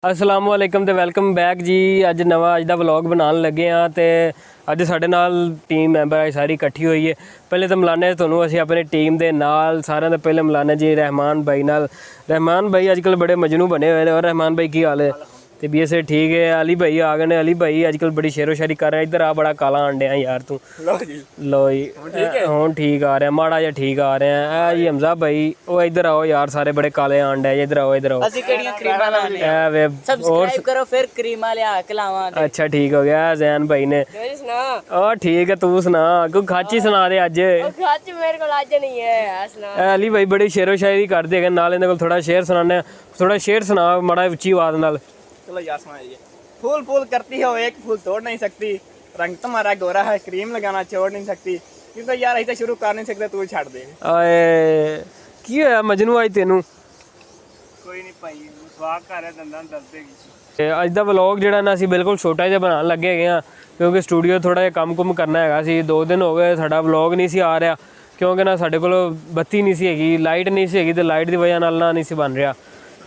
अस्सलाम वालेकुम ते वेलकम बैक जी। अज नवा अज दा व्लॉग बनाने लगे हाँ तो अज साढ़े नाल टीम मैंबर सारी इकट्ठी हुई है। पहले तो मिलाने तुहानू असीं अपनी टीम के नाल सारे तो पहले मिलाने जी रहमान भाई नाल। रहमान भाई अजकल बड़े मजनू बने हुए हैं। और रहमान भाई की हाल है? तो बी एस ठीक है। अली भाई आ गए। अली भाई अजकल बड़ी शेरो शायरी कर रहे हैं। इधर आ बड़ा काला आंडिया यार तू। लो जी हूँ ठीक आ रहा माड़ा जा ठीक आ रहा है जी। हमजा भाई वो इधर आओ यार, सारे बड़े काले आंडे हैं। इधर आओ इधर आओ। सब्सक्राइब करो फिर क्रीमा लिया खिलावांगे। अच्छा ठीक हो गया जैन भाई ने। और ठीक है तू सुना कोई खाची सुना दे अज। खाची मेरे को अज नहीं है सुना। अली भाई बड़ी शेरो शायरी करते हैं नाल इन्हां कोल थोड़ा शेर सुनाने। थोड़ा शेर सुना माड़ा उच्ची आवाज नाल। चलो यार सुनाइए। फूल फूल करती हो एक फूल तोड़ नहीं सकती, रंग तुम्हारा गोरा है क्रीम लगाना छोड़ नहीं सकती, क्योंकि यार ऐसे शुरू कर नहीं सकते तू छड़ दे। आए की होया मजनू आज तेनू? कोई नहीं भाई स्वाग कर रहा दंदां दर्द ਤੇ ਅੱਜ ਦਾ ਵਲੌਗ ਜਿਹੜਾ ਨਾ ਅਸੀਂ ਬਿਲਕੁਲ ਛੋਟਾ ਜਿਹਾ ਬਣਾਉਣ ਲੱਗੇ ਹੈਗੇ ਆ, ਕਿਉਂਕਿ ਸਟੂਡੀਓ ਥੋੜਾ ਜਿਹਾ ਕੰਮ ਕਰਨਾ ਹੈਗਾ ਸੀ। 2 ਦਿਨ ਹੋ ਗਏ ਸਾਡਾ ਵਲੌਗ ਨਹੀਂ ਸੀ ਆ ਰਿਹਾ, ਕਿਉਂਕਿ ਨਾ ਸਾਡੇ ਕੋਲ ਬੱਤੀ ਨਹੀਂ ਸੀ ਹੈਗੀ, ਲਾਈਟ ਨਹੀਂ ਸੀ ਹੈਗੀ ਤੇ ਲਾਈਟ ਦੀ ਵਜ੍ਹਾ ਨਾਲ ਨਾ ਨਹੀਂ ਸੀ ਬਣ ਰਿਹਾ।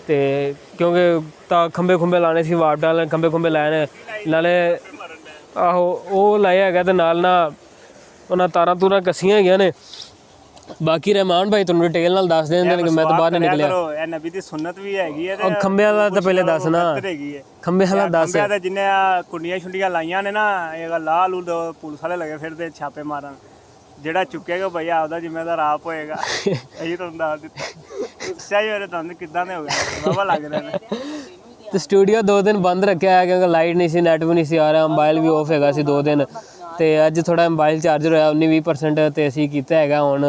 ਤੇ ਕਿਉਂਕਿ ਤਾਂ ਖੰਬੇ ਲਾਣੇ ਸੀ, ਵਾਟ ਵਾਲੇ ਖੰਬੇ ਲਾਏ ਨੇ, ਨਾਲੇ ਆਹੋ ਉਹ ਲਾਇਆ ਹੈਗਾ ਤੇ ਨਾਲ ਨਾ ਉਹਨਾਂ ਤਾਰਾਂ ਤੂਰਾਂ ਕੱਸੀਆਂ ਹੈਗੀਆਂ ਨੇ। ਬਾਕੀ ਰਹਿਮਾਨ ਭਾਈ ਤੁਹਾਨੂੰ ਡਿਟੇਲ ਨਾਲ ਦੱਸ ਦੇਣ ਕਿ ਮੈਂ ਤਾਂ ਬਾਹਰ ਨਹੀਂ ਨਿਕਲਿਆ। ਇਹ ਨਬੀ ਦੀ ਸੁਨਨਤ ਵੀ ਹੈਗੀ ਹੈ ਤੇ ਖੰਬਿਆਂ ਦਾ ਤਾਂ ਪਹਿਲੇ ਦੱਸ ਨਾ। ਖੰਬਿਆਂ ਦਾ ਦੱਸ। ਖੰਬਿਆਂ ਦੇ ਜਿੰਨੇ ਕੁੰਡੀਆਂ ਛੁੰਡੀਆਂ ਲਾਈਆਂ ਨੇ ਨਾ, ਇਹ ਲਾਹ ਲੂ ਪੁਲਿਸ ਵਾਲੇ ਲੱਗੇ ਫਿਰਦੇ ਛਾਪੇ ਮਾਰਨ। ਜਿਹੜਾ ਚੁੱਕੇਗਾ ਭਈਆ ਆਪਦਾ ਜ਼ਿੰਮੇਦਾਰ ਆਪ ਹੋਏਗਾ। ਇਹੀ ਤੁਹਾਨੂੰ ਦੱਸ ਦਿੱਤਾ। ਸਹੀ ਹੋਰੇ ਤੁਹਾਨੂੰ ਕਿੱਦਾਂ ਦੇ ਹੋ ਗਏ ਬਾਬਾ ਲੱਗ ਰਹੇ ਨੇ। ਤੇ ਸਟੂਡੀਓ 2 ਦਿਨ ਬੰਦ ਰੱਖਿਆ ਹੈ ਕਿਉਂਕਿ ਲਾਈਟ ਨਹੀਂ ਸੀ, ਨੈਟ ਵੀ ਨਹੀਂ ਸੀ ਆ ਰਿਹਾ, ਮੋਬਾਈਲ ਵੀ ਆਫ ਹੈਗਾ ਸੀ 2 ਦਿਨ। ਤੇ ਅੱਜ ਥੋੜਾ ਮੋਬਾਈਲ ਚਾਰਜਰ ਹੋਇਆ 19-20% ਤੇ ਅਸੀਂ ਕੀਤਾ ਹੈਗਾ। ਹੁਣ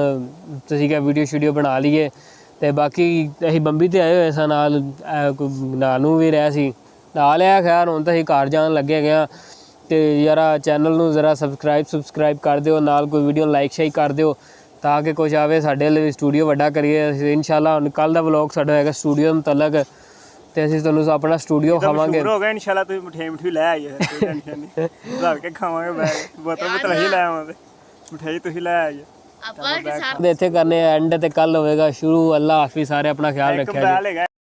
ਤੁਸੀਂ ਕਿਹਾ ਵੀਡੀਓ ਸ਼ੂਡੀਓ ਬਣਾ ਲਈਏ। ਤੇ ਬਾਕੀ ਅਸੀਂ ਬੰਬੀ ਤੇ ਆਏ ਹੋਏ ਸਾਂ, ਨਾਲ ਨਾਲ ਨੂੰ ਵੀ ਰਿਹਾ ਸੀ, ਨਾਲ ਆਇਆ। ਖੈਰ ਹੁਣ ਤਾਂ ਅਸੀਂ ਘਰ ਜਾਣ ਲੱਗੇ ਹੈਗੇ ਆ। ਤੇ ਯਾਰਾ ਚੈਨਲ ਨੂੰ ਜ਼ਰਾ ਸਬਸਕ੍ਰਾਈਬ ਕਰ ਦਿਓ, ਨਾਲ ਕੋਈ ਵੀਡੀਓ ਲਾਈਕ ਸ਼ੇਅਰ ਕਰ ਦਿਓ ਤਾਂ ਕਿ ਕੁਛ ਆਵੇ ਸਾਡੇ ਲਈ, ਸਟੂਡੀਓ ਵੱਡਾ ਕਰੀਏ ਅਸੀਂ ਇਨਸ਼ਾਅੱਲਾ। ਹੁਣ ਕੱਲ ਦਾ ਵਲੌਗ ਸਾਡਾ ਹੈਗਾ ਸਟੂਡੀਓ ਮੁਤਲਕ, ਤੇ ਅਸੀਂ ਤੁਹਾਨੂੰ ਆਪਣਾ ਸਟੂਡੀਓ ਖਾਵਾਂਗੇ। ਹੋ ਗਿਆ ਇਨਸ਼ਾਅੱਲਾ। ਤੁਸੀਂ ਮਠਿਆਈ ਲੈ ਆਈਏ, ਕੋਈ ਟੈਨਸ਼ਨ ਨਹੀਂ, ਘਰ ਕੇ ਖਾਵਾਂਗੇ ਬੈਗ ਬੋਤਲ ਹੀ ਲੈ ਆਵਾਂਗੇ। ਮਠਿਆਈ ਤੁਸੀਂ ਲੈ ਆਈਏ। ਆਪਾਂ ਇੱਥੇ ਕਰਨੇ ਐਂਡ ਤੇ ਕੱਲ ਹੋਵੇਗਾ ਸ਼ੁਰੂ। ਅੱਲਾ ਹਾਫਿਜ਼, ਸਾਰੇ ਆਪਣਾ ਖਿਆਲ ਰੱਖਿਆ ਜੀ।